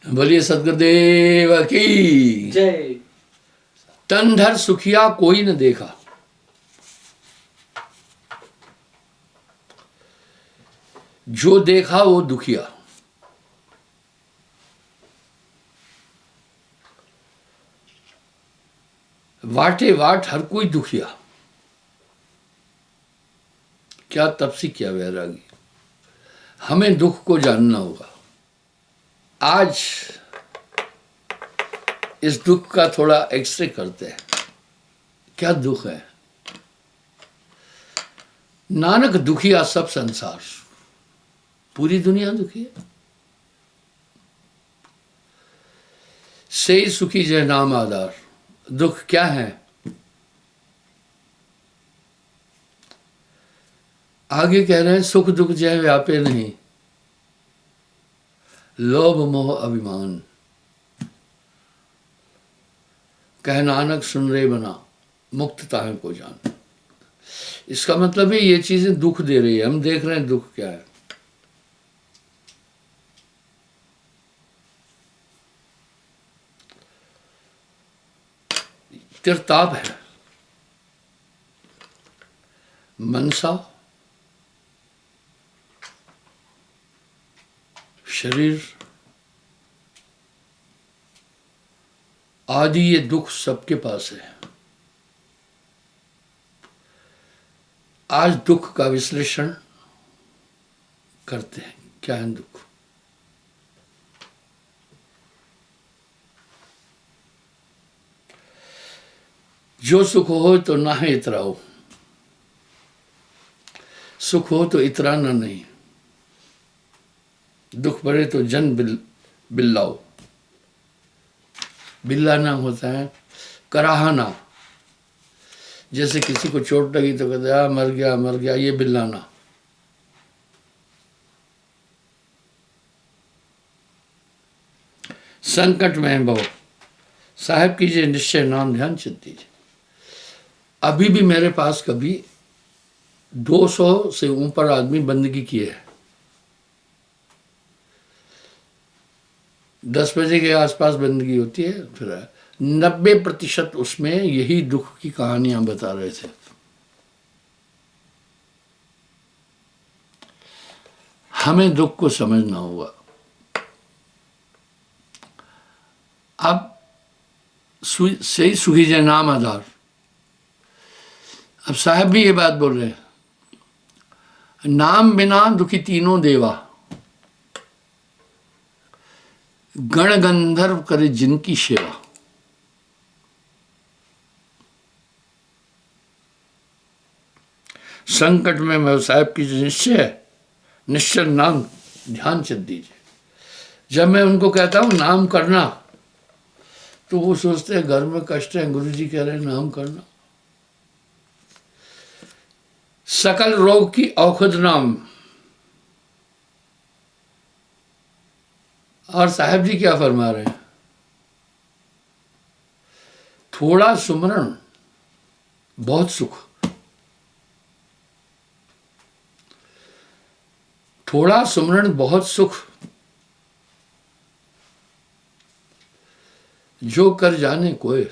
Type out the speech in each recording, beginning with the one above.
बोलिए सदगुरुदेव की जय। तन धर सुखिया कोई न देखा, जो देखा वो दुखिया। वाटे वाट हर कोई दुखिया, क्या तपसी क्या वैरागी। हमें दुख को जानना होगा। आज इस दुख का थोड़ा एक्सरे करते हैं। क्या दुख है? नानक दुखिया सब संसार, पूरी दुनिया दुखी है। से सुखी जय नाम आधार। दुख क्या है? आगे कह रहे हैं सुख दुख जय व्यापे नहीं, लोभ मोह अभिमान। कह नानक सुन रे बना, मुक्त ताहे को जान। इसका मतलब है ये चीजें दुख दे रही है। हम देख रहे हैं दुख क्या है। तिरताप है, मनसा, शरीर आदि, ये दुख सबके पास है। आज दुख का विश्लेषण करते हैं। क्या है दुख? जो सुख हो तो ना है इतराओ, सुख हो तो इतराना नहीं। दुख पड़े तो जन बिल्लाओ। बिल्लाना होता है कराहना। जैसे किसी को चोट लगी तो कहते हैं मर गया मर गया, ये बिल्लाना। संकट में बहु साहेब कीजिए निश्चय, नाम ध्यान चित दीजिए। अभी भी मेरे पास कभी 200 से ऊपर आदमी बंदगी किए हैं। 10 बजे के आसपास बंदगी होती है, फिर 90% उसमें यही दुख की कहानियां बता रहे थे। हमें दुख को समझना होगा। अब सही सुखी जय नाम आधार। अब साहब भी ये बात बोल रहे हैं, नाम बिना दुखी तीनों देवा, गण गंधर्व करे जिनकी सेवा। संकट में मैं साहब की जो निश्चय है, निश्चल नाम ध्यान चित दीजिए। जब मैं उनको कहता हूं नाम करना, तो वो सोचते हैं घर में कष्ट है, गुरु जी कह रहे हैं नाम करना। सकल रोग की औषध नाम। और साहब जी क्या फरमा रहे हैं? थोड़ा सुमरण बहुत सुख, थोड़ा सुमरण बहुत सुख। जो कर जाने कोय,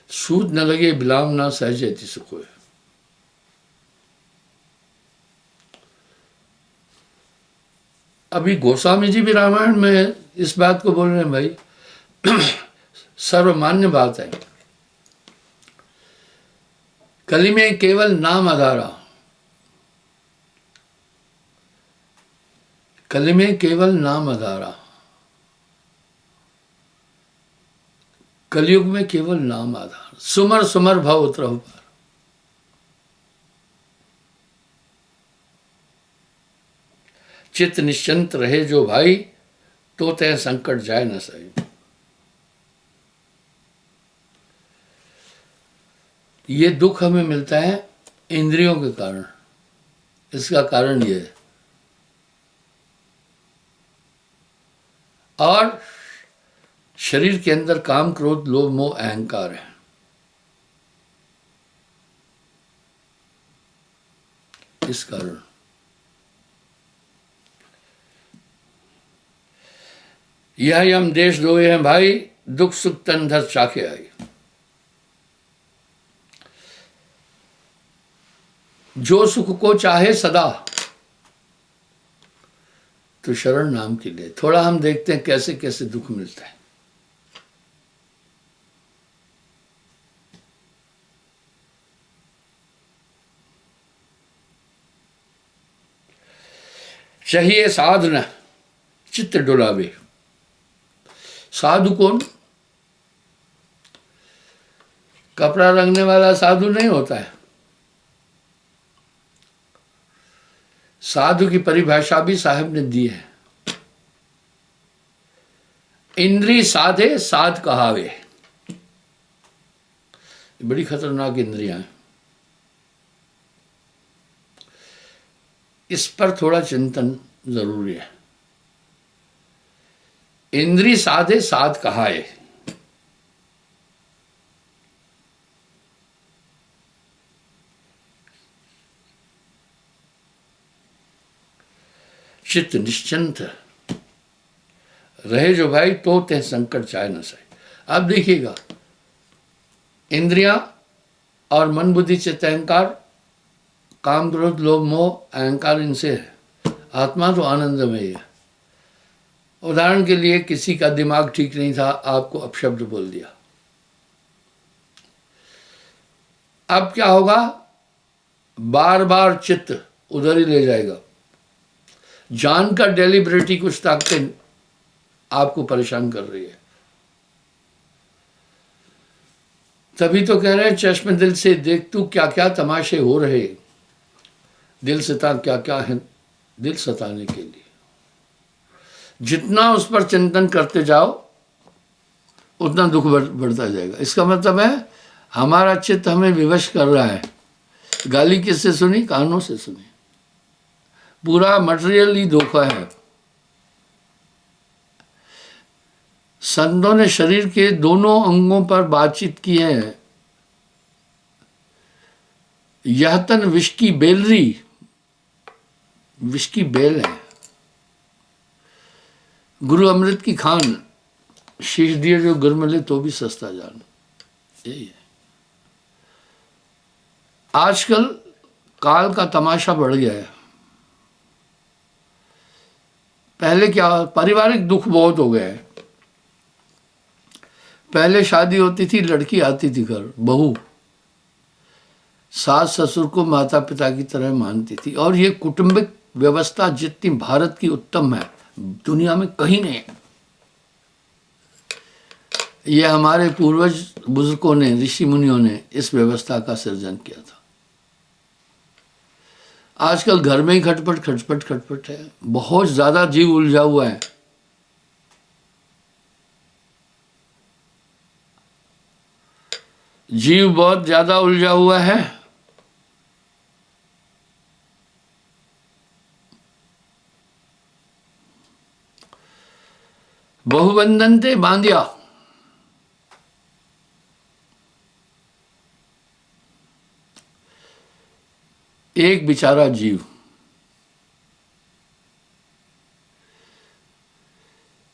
सूद न लगे बिलाम ना सहजति सुखोय। अभी गोस्वामी जी भी रामायण में इस बात को बोल रहे हैं भाई। सर्वमान्य बात है। कली में केवल नाम आधारा, कली में केवल नाम आधारा, कलयुग में केवल नाम आधार। सुमर सुमर भव उतरहु पार। चित्त निश्चिंत रहे जो भाई, तो तय संकट जाए न सही। ये दुख हमें मिलता है इंद्रियों के कारण। इसका कारण ये है। और शरीर के अंदर काम क्रोध लोभ मोह अहंकार है। इस कारण यह यम देश दोए हैं भाई, दुख सुख तन धर चाखे आई। जो सुख को चाहे सदा, तो शरण नाम की ले। थोड़ा हम देखते हैं कैसे कैसे दुख मिलता है। चाहिए साधना चित्त डुलावे। साधु कौन? कपड़ा रंगने वाला साधु नहीं होता है। साधु की परिभाषा भी साहब ने दी है। इंद्री साधे साध कहावे। बड़ी खतरनाक इंद्रियां हैं। इस पर थोड़ा चिंतन जरूरी है। इंद्री साधे साध कहाए। चित्त निश्चिंत रहे जो भाई, तो ते संकट चाहे न सहे। आप देखिएगा, इंद्रियां और मन बुद्धि चित्त अहंकार, काम क्रोध लोभ मोह अहंकार इनसे है। आत्मा तो आनंदमय है। उदाहरण के लिए, किसी का दिमाग ठीक नहीं था, आपको अपशब्द बोल दिया, अब क्या होगा? बार बार चित्त उधर ही ले जाएगा। जानकर डेलिबरेटली कुछ ताकतें आपको परेशान कर रही है। तभी तो कह रहे हैं, चश्मे दिल से देख तू क्या क्या तमाशे हो रहे, दिल सता क्या क्या है दिल सताने के लिए। जितना उस पर चिंतन करते जाओ, उतना दुख बढ़ता जाएगा। इसका मतलब है हमारा चित्त हमें विवश कर रहा है। गाली किससे सुनी? कानों से सुनी। पूरा मटेरियली धोखा है। संतों ने शरीर के दोनों अंगों पर बातचीत की है। यह तन विष की बेलरी, विष की बेल है। गुरु अमृत की खान, शीश दिए जो गुर मिले तो भी सस्ता जान। यही है। आजकल काल का तमाशा बढ़ गया है। पहले क्या, पारिवारिक दुख बहुत हो गए हैं। पहले शादी होती थी, लड़की आती थी घर, बहू सास ससुर को माता पिता की तरह मानती थी। और ये कौटुंबिक व्यवस्था जितनी भारत की उत्तम है, दुनिया में कहीं नहीं है। ये हमारे पूर्वज बुजुर्गों ने, ऋषि मुनियों ने इस व्यवस्था का सृजन किया था। आजकल घर में ही खटपट खटपट खटपट है। बहुत ज्यादा जीव उलझा हुआ है। जीव बहुत ज्यादा उलझा हुआ है। बहुबंधनते बांधिया, एक बेचारा जीव।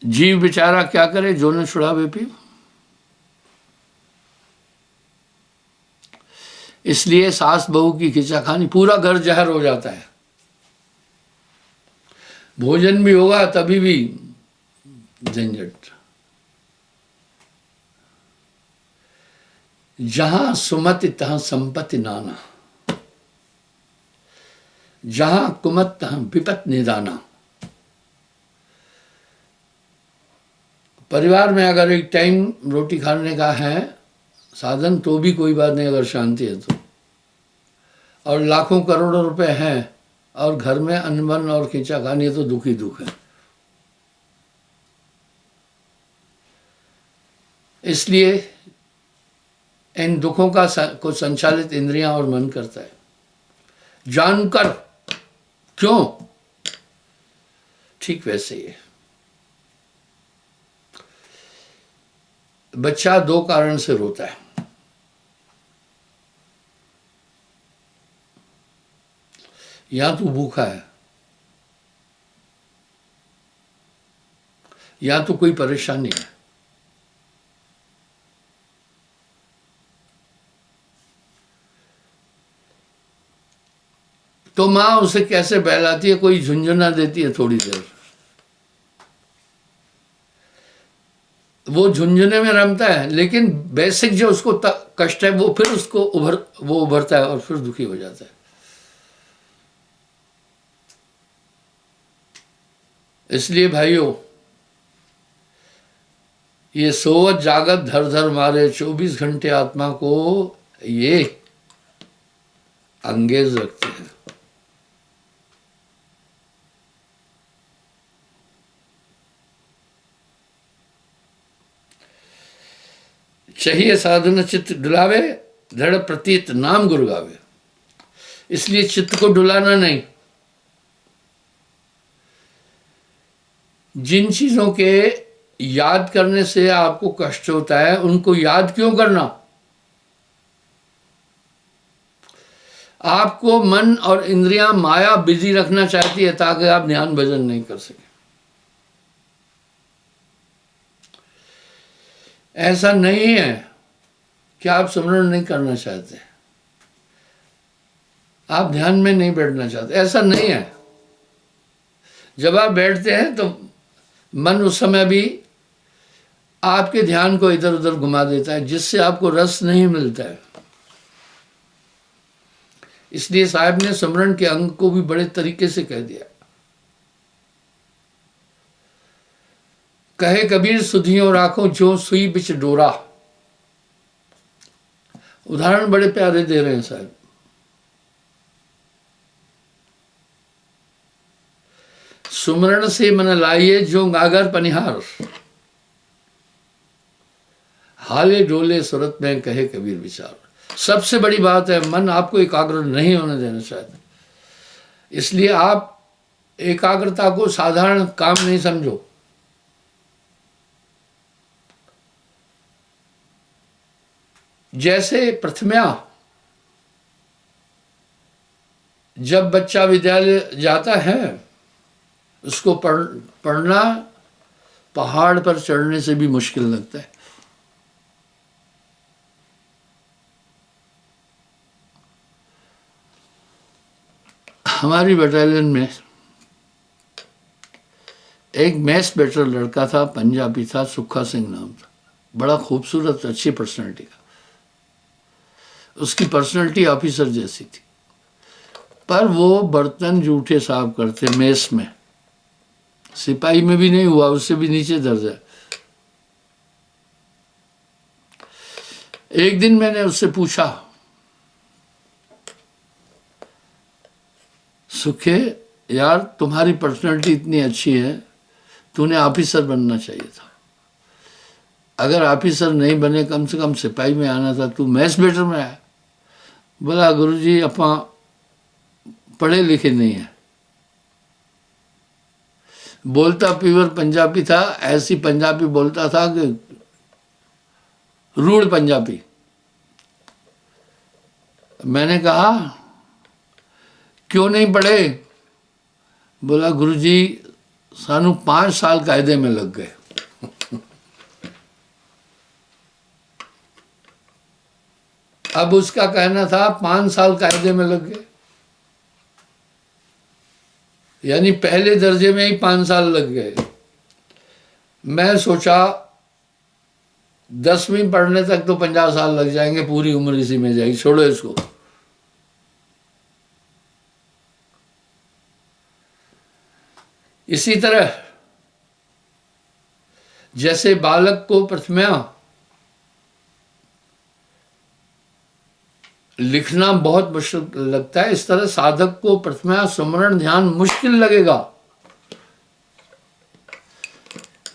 जीव बेचारा क्या करे? जो न छुड़ावे पीव। इसलिए सास बहू की खिंचाखानी, पूरा घर जहर हो जाता है। भोजन भी होगा तभी भी झंझट। जहां सुमति तहां संपत्ति नाना, जहां कुमत तहां विपत निदाना। परिवार में अगर एक टाइम रोटी खाने का है साधन तो भी कोई बात नहीं, अगर शांति है तो। और लाखों करोड़ों रुपए हैं और घर में अनबन और खींचाखानी है, तो दुख ही दुख है। इसलिए इन दुखों का को संचालित इंद्रियां और मन करता है। जानकर क्यों? ठीक वैसे ही है। बच्चा दो कारण से रोता है। या तो भूखा है, या तो कोई परेशानी है। तो माँ उसे कैसे बहलाती है, कोई झुंझुना देती है थोड़ी देर, वो झुंझुने में रमता है, लेकिन बेसिक जो उसको कष्ट है वो फिर उसको वो उभरता है और फिर दुखी हो जाता है। इसलिए भाइयों, ये सोवत जागत धर धर मारे 24 घंटे आत्मा को ये अंगेज रखते हैं। चाहिए साधन चित्त डुलावे, दृढ़ प्रतीत नाम गुरु गावे। इसलिए चित्त को डुलाना नहीं। जिन चीजों के याद करने से आपको कष्ट होता है, उनको याद क्यों करना? आपको मन और इंद्रियां माया बिजी रखना चाहती है ताकि आप ध्यान भजन नहीं कर सके। ऐसा नहीं है कि आप स्मरण नहीं करना चाहते, आप ध्यान में नहीं बैठना चाहते, ऐसा नहीं है। जब आप बैठते हैं तो मन उस समय भी आपके ध्यान को इधर उधर घुमा देता है, जिससे आपको रस नहीं मिलता है। इसलिए साहब ने स्मरण के अंग को भी बड़े तरीके से कह दिया। कहे कबीर सुधियों राखो जो सुई बिच डोरा। उदाहरण बड़े प्यारे दे रहे हैं साहब। सुमरण से मन लाइए जो गागर पनिहार, हाले डोले सुरत में कहे कबीर विचार। सबसे बड़ी बात है, मन आपको एकाग्र नहीं होने देना चाहते। इसलिए आप एकाग्रता को साधारण काम नहीं समझो। जैसे प्रथम्या, जब बच्चा विद्यालय जाता है, उसको पढ़ना पहाड़ पर चढ़ने से भी मुश्किल लगता है। हमारी बटालियन में एक मैस बेटर लड़का था, पंजाबी था, सुखा सिंह नाम था, बड़ा खूबसूरत अच्छी पर्सनैलिटी का। उसकी पर्सनैलिटी ऑफिसर जैसी थी, पर वो बर्तन जूठे साफ करते मेस में। सिपाही में भी नहीं हुआ, उससे भी नीचे दर्जा। एक दिन मैंने उससे पूछा, सुखे यार तुम्हारी पर्सनैलिटी इतनी अच्छी है, तूने ऑफिसर बनना चाहिए था। अगर ऑफिसर नहीं बने, कम से कम सिपाही में आना था, तू मैस बेटर में आया। बोला गुरुजी अपा पढ़े लिखे नहीं है। बोलता प्योर पंजाबी था, ऐसी पंजाबी बोलता था कि रूढ़ पंजाबी। मैंने कहा क्यों नहीं पढ़े? बोला गुरुजी सानू 5 साल कायदे में लग गए। अब उसका कहना था 5 साल कायदे में लग गए, यानी पहले दर्जे में ही 5 साल लग गए। मैं सोचा 10वीं पढ़ने तक तो 50 साल लग जाएंगे, पूरी उम्र इसी में जाएगी, छोड़ो इसको। इसी तरह जैसे बालक को प्रथम्या लिखना बहुत मुश्किल लगता है, इस तरह साधक को प्रथम्या सुमरण ध्यान मुश्किल लगेगा,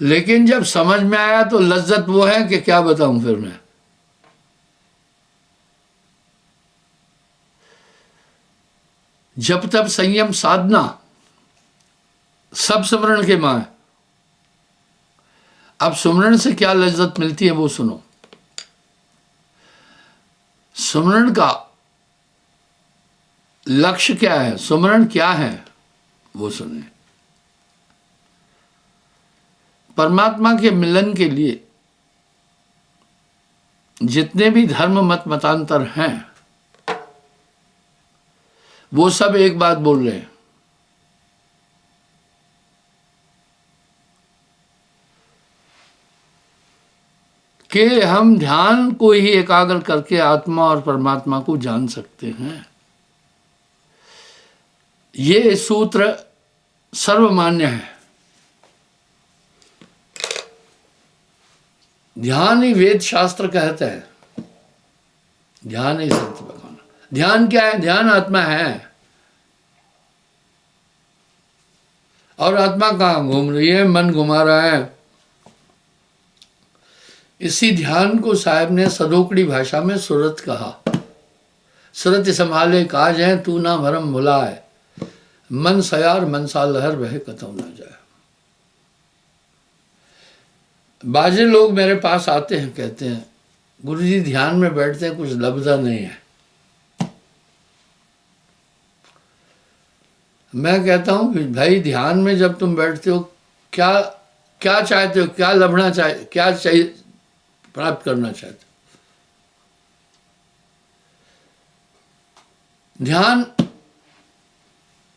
लेकिन जब समझ में आया तो लज्जत वो है कि क्या बताऊं फिर मैं। जब तब संयम साधना सब सुमरण के मां है। अब सुमरण से क्या लज्जत मिलती है वो सुनो। सुमरण का लक्ष्य क्या है, सुमरण क्या है वो सुने। परमात्मा के मिलन के लिए जितने भी धर्म मत मतांतर हैं वो सब एक बात बोल रहे हैं कि हम ध्यान को ही एकाग्र करके आत्मा और परमात्मा को जान सकते हैं। ये सूत्र सर्वमान्य है। ध्यान ही वेद शास्त्र कहते हैं, ध्यान ही सत्य भगवान। ध्यान क्या है? ध्यान आत्मा है। और आत्मा कहाँ घूम रही है? मन घुमा रहा है। इसी ध्यान को साहब ने सदोकड़ी भाषा में सुरत कहा। सुरत संभाले काज है, तू ना भरम भुलाए, मन सयार मनसा लहर बहे कतौ ना जाए। बाजे लोग मेरे पास आते हैं, कहते हैं गुरुजी ध्यान में बैठते हैं, कुछ लभदा नहीं है। मैं कहता हूं भाई ध्यान में जब तुम बैठते हो क्या क्या चाहते हो? क्या लभना चाहे, क्या चाहिए, प्राप्त करना चाहते हो? ध्यान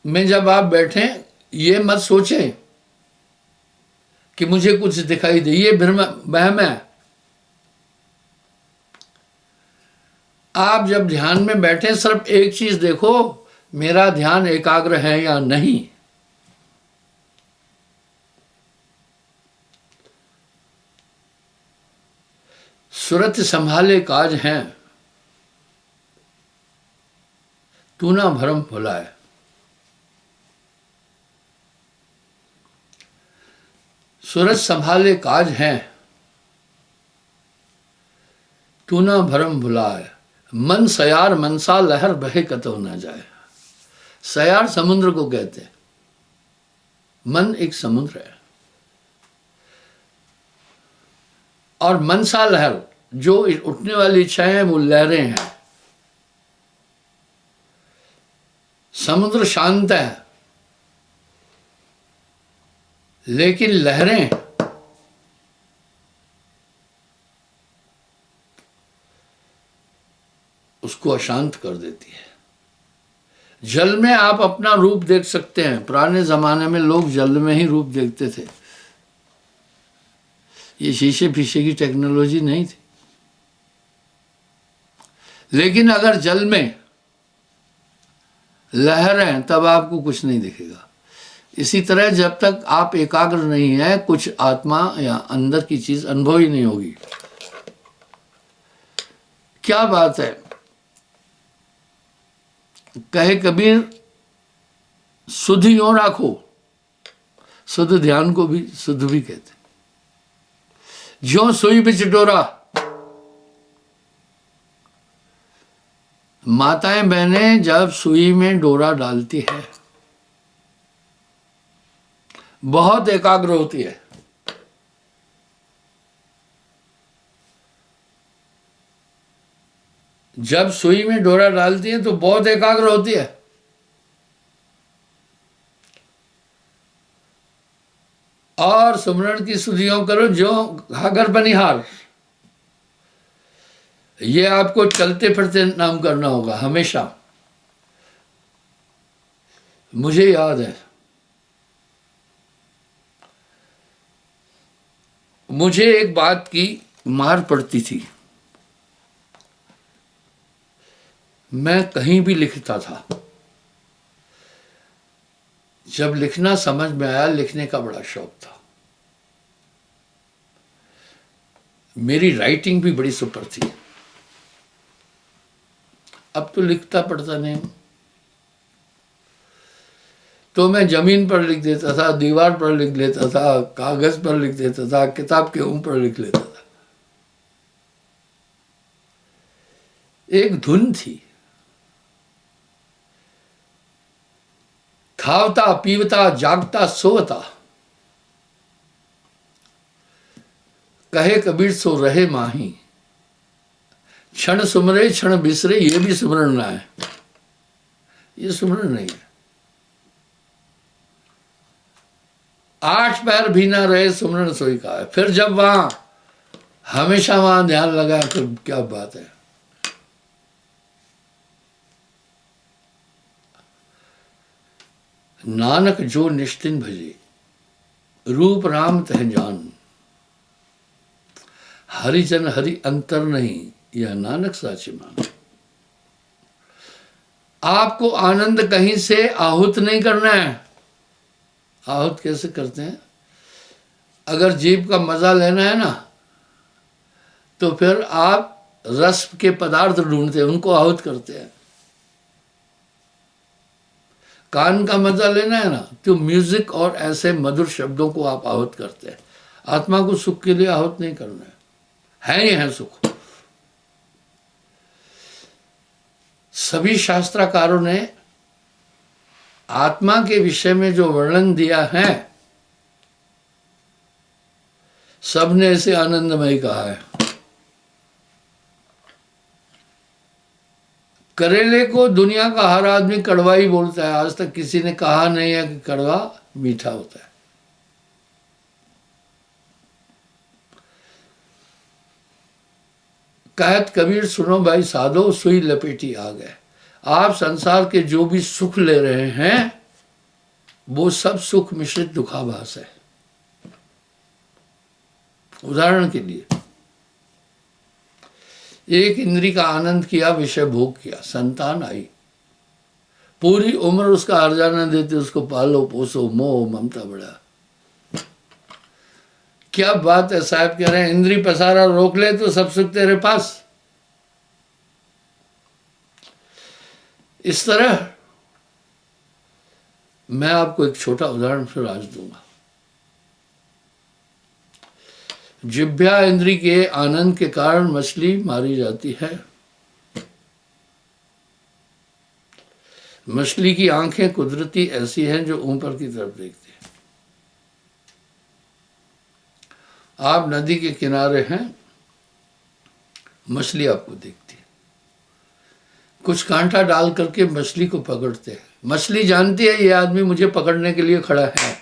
में जब आप बैठें ये मत सोचें कि मुझे कुछ दिखाई दे, ये वहम है। आप जब ध्यान में बैठे सिर्फ एक चीज देखो, मेरा ध्यान एकाग्र है या नहीं। सुरत संभाले काज हैं, तू ना भरम भुलाए। सूरज संभाले काज हैं, तू ना भरम भुलाए, मन सयार मनसा लहर बहे कतौ ना जाए। सयार समुद्र को कहते हैं, मन एक समुद्र है। और मनसा लहर जो उठने वाली इच्छाएं हैं वो लहरें हैं। समुद्र शांत है लेकिन लहरें उसको अशांत कर देती है। जल में आप अपना रूप देख सकते हैं। पुराने जमाने में लोग जल में ही रूप देखते थे। ये शीशे फीशे की टेक्नोलॉजी नहीं थी। लेकिन अगर जल में लहर है तब आपको कुछ नहीं दिखेगा। इसी तरह जब तक आप एकाग्र नहीं है कुछ आत्मा या अंदर की चीज अनुभव ही नहीं होगी। क्या बात है, कहे कबीर सुध यों राखो। सुध ध्यान को भी सुध भी कहते। ज्यों सुई बिच डोरा। माताएं बहनें जब सुई में डोरा डालती है बहुत एकाग्र होती है। जब सुई में डोरा डालती है तो बहुत एकाग्र होती है। और सुमरण की सुधियों करो जो घाघर बनिहार। ये आपको चलते फिरते नाम करना होगा हमेशा। मुझे याद है, मुझे एक बात की मार पड़ती थी। मैं कहीं भी लिखता था। जब लिखना समझ में आया, लिखने का बड़ा शौक था। मेरी राइटिंग भी बड़ी सुपर थी। अब तो लिखता पढ़ता नहीं। तो मैं जमीन पर लिख देता था, दीवार पर लिख लेता था, कागज पर लिख देता था, किताब के ऊपर लिख लेता था। एक धुन थी। खावता पीवता जागता सोवता, कहे कबीर सो रहे माही। क्षण सुमरे क्षण बिसरे, ये भी सुमरण ना है। ये सुमरण नहीं है। 8 पैर भी ना रहे सुमरन सोई का है। फिर जब वहां हमेशा वहां ध्यान लगा तो क्या बात है। नानक जो निश्चिन भजे रूप राम तह जान, हरिजन हरि अंतर नहीं यह नानक साचे मान। आपको आनंद कहीं से आहूत नहीं करना है। आहूत कैसे करते हैं? अगर जीभ का मजा लेना है ना तो फिर आप रस के पदार्थ ढूंढते हैं, उनको आहूत करते हैं। कान का मजा लेना है ना तो म्यूजिक और ऐसे मधुर शब्दों को आप आहूत करते हैं। आत्मा को सुख के लिए आहूत नहीं करना है ही है सुख। सभी शास्त्रकारों ने आत्मा के विषय में जो वर्णन दिया है सबने इसे आनंदमय कहा है। करेले को दुनिया का हर आदमी कड़वा ही बोलता है, आज तक किसी ने कहा नहीं है कि कड़वा मीठा होता है। कहत कबीर सुनो भाई साधो सुई लपेटी आ गए। आप संसार के जो भी सुख ले रहे हैं वो सब सुख मिश्रित दुखाभास है। उदाहरण के लिए एक इंद्री का आनंद किया, विषय भोग किया, संतान आई, पूरी उम्र उसका हर्जाना देते, उसको पालो पोसो, मोह ममता बढ़ा। क्या बात है साहब कह रहे हैं इंद्री पसारा रोक ले तो सब सुख तेरे पास। इस तरह मैं आपको एक छोटा उदाहरण फिर आज दूंगा। जिह्वा इंद्री के आनंद के कारण मछली मारी जाती है। मछली की आंखें कुदरती ऐसी हैं जो ऊपर की तरफ देखती है। आप नदी के किनारे हैं, मछली आपको दिखती है। कुछ कांटा डाल करके मछली को पकड़ते हैं। मछली जानती है ये आदमी मुझे पकड़ने के लिए खड़ा है।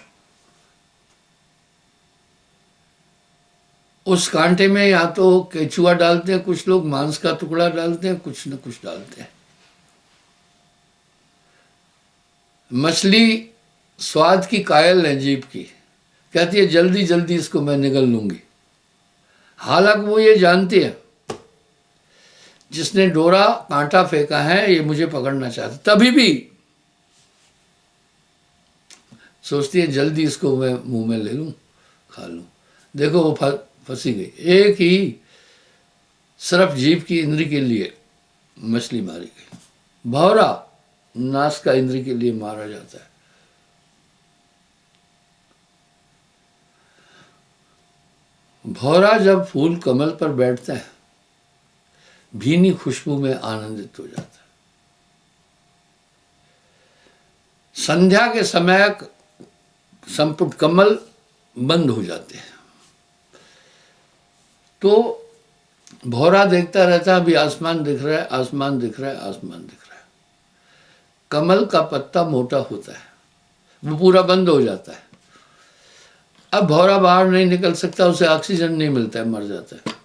उस कांटे में या तो केचुआ डालते हैं, कुछ लोग मांस का टुकड़ा डालते हैं, कुछ न कुछ डालते हैं। मछली स्वाद की कायल है जीभ की, कहती है जल्दी जल्दी इसको मैं निगल लूंगी। हालांकि वो ये जानती है जिसने डोरा कांटा फेंका है ये मुझे पकड़ना चाहता, तभी भी सोचती है जल्दी इसको मैं मुंह में ले लूं, खा लूं। देखो वो फंसी गई। एक ही सिर्फ जीभ की इंद्री के लिए मछली मारी गई। भौरा नास का इंद्री के लिए मारा जाता है। भौरा जब फूल कमल पर बैठते हैं भीनी खुशबू में आनंदित हो जाता है। संध्या के समय संपुट कमल बंद हो जाते हैं तो भौरा देखता रहता है, अभी आसमान दिख रहा है, आसमान दिख रहा है, आसमान दिख रहा है। कमल का पत्ता मोटा होता है, वो पूरा बंद हो जाता है। अब भौरा बाहर नहीं निकल सकता, उसे ऑक्सीजन नहीं मिलता है, मर जाता है।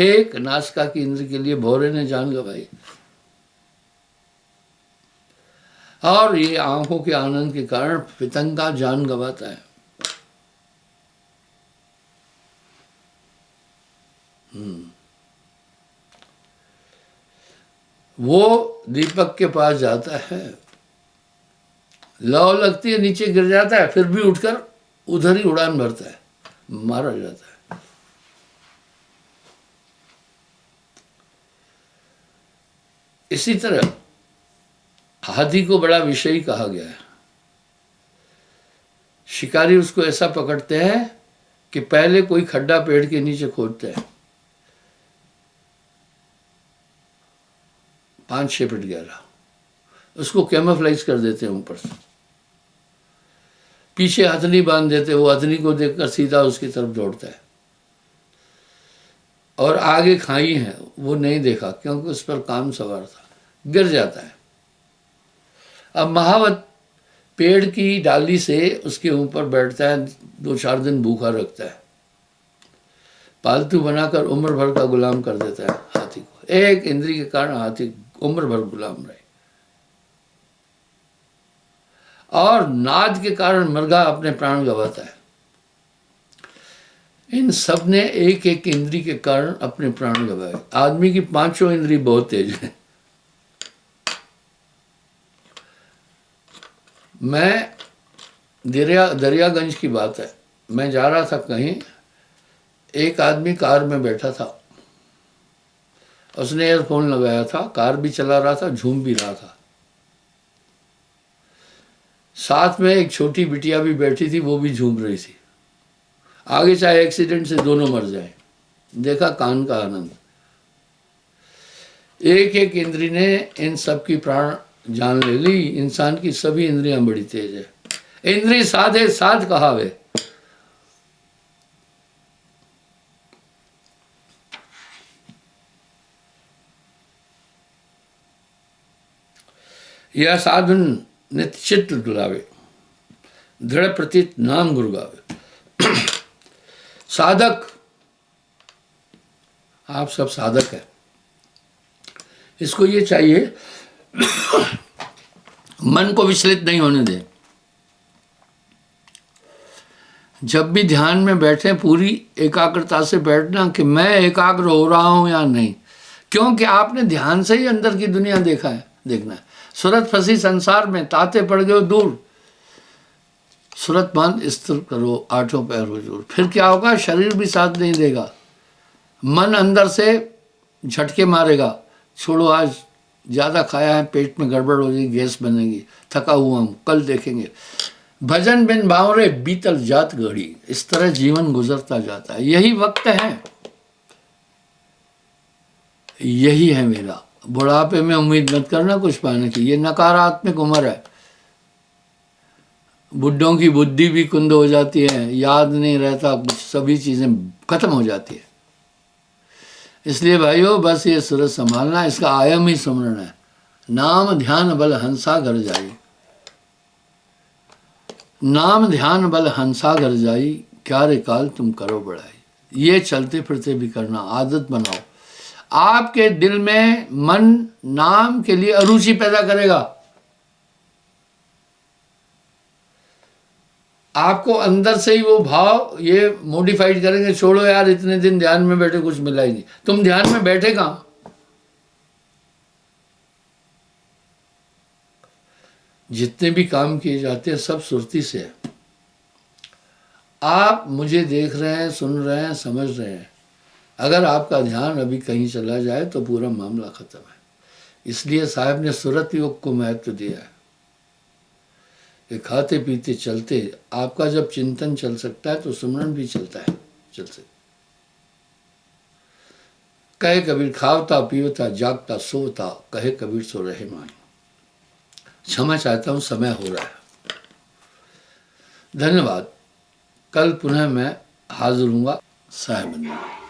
एक नासिका की इंद्र के लिए भौरे ने जान गंवाई। और ये आंखों के आनंद के कारण पितंगा जान गंवाता है। वो दीपक के पास जाता है, लौ लगती है, नीचे गिर जाता है, फिर भी उठकर उधर ही उड़ान भरता है, मारा जाता है। इसी तरह हाथी को बड़ा विषयी कहा गया है। शिकारी उसको ऐसा पकड़ते हैं कि पहले कोई खड्डा पेड़ के नीचे खोदते हैं 5-6 फीट गहरा, उसको कैमोफ्लाइज कर देते हैं ऊपर से, पीछे हथनी बांध देते हैं, वो हथनी को देखकर सीधा उसकी तरफ दौड़ता है। और आगे खाई है वो नहीं देखा क्योंकि उस पर काम सवार था, गिर जाता है। अब महावत पेड़ की डाली से उसके ऊपर बैठता है, 2-4 दिन भूखा रखता है, पालतू बनाकर उम्र भर का गुलाम कर देता है हाथी को। एक इंद्री के कारण हाथी उम्र भर गुलाम रहे। और नाद के कारण मृगा अपने प्राण गंवाता है। इन सब ने एक एक इंद्री के कारण अपने प्राण गंवाए। आदमी की 5 इंद्री बहुत तेज है। मैं दरियागंज की बात है, मैं जा रहा था कहीं, एक आदमी कार में बैठा था, उसने ईयरफोन लगाया था, कार भी चला रहा था, झूम भी रहा था। साथ में एक छोटी बिटिया भी बैठी थी, वो भी झूम रही थी। आगे चाहे एक्सीडेंट से दोनों मर जाए, देखा कान का आनंद। एक एक इंद्री ने इन सब की प्राण जान ले ली। इंसान की सभी इंद्रियां बड़ी तेज है। इंद्री साधे साध कहावे। यह साधन निश्चित डुलावे, दृढ़ प्रतीत नाम गुरु गावे। साधक, आप सब साधक है। इसको ये चाहिए मन को विचलित नहीं होने दें। जब भी ध्यान में बैठे पूरी एकाग्रता से बैठना कि मैं एकाग्र हो रहा हूं या नहीं, क्योंकि आपने ध्यान से ही अंदर की दुनिया देखना है। सूरत फंसी संसार में, ताते पड़ गए दूर, सूरत बांध स्थिर करो, 8 पैर हुजूर। फिर क्या होगा? शरीर भी साथ नहीं देगा, मन अंदर से झटके मारेगा, छोड़ो आज ज़्यादा खाया है, पेट में गड़बड़ हो जाएगी, गैस बनेगी, थका हुआ हूँ, कल देखेंगे। भजन बिन बावरे बीतल जात घड़ी, इस तरह जीवन गुजरता जाता है। यही वक्त है, यही है मेरा। बुढ़ापे में उम्मीद मत करना कुछ पाने की, ये नकारात्मक उम्र है। बुढ़ों की बुद्धि भी कुंद हो जाती है, याद नहीं रहता कुछ, सभी चीज़ें खत्म हो जाती है। इसलिए भाइयों बस ये सूरत संभालना, इसका आयाम ही सुमरण है। नाम ध्यान बल हंसा घर जाई, नाम ध्यान बल हंसा घर जाई, क्या रे काल तुम करो बढ़ाई। ये चलते फिरते भी करना, आदत बनाओ। आपके दिल में मन नाम के लिए अरुचि पैदा करेगा। आपको अंदर से ही वो भाव ये मॉडिफाइड करेंगे, छोड़ो यार इतने दिन ध्यान में बैठे कुछ मिला ही नहीं। तुम ध्यान में बैठे कहां? जितने भी काम किए जाते हैं सब सुरती से है। आप मुझे देख रहे हैं, सुन रहे हैं, समझ रहे हैं। अगर आपका ध्यान अभी कहीं चला जाए तो पूरा मामला खत्म है। इसलिए साहब ने सुरत योग को महत्व दिया है कि खाते पीते चलते, आपका जब चिंतन चल सकता है तो सुमरन भी चलता है, चल सकता। कहे कबीर खावता पीवता जागता सोता, कहे कबीर सो रहे मान। क्षमा चाहता हूं, समय हो रहा है। धन्यवाद। कल पुनः मैं हाजिर हूँगा साहेब।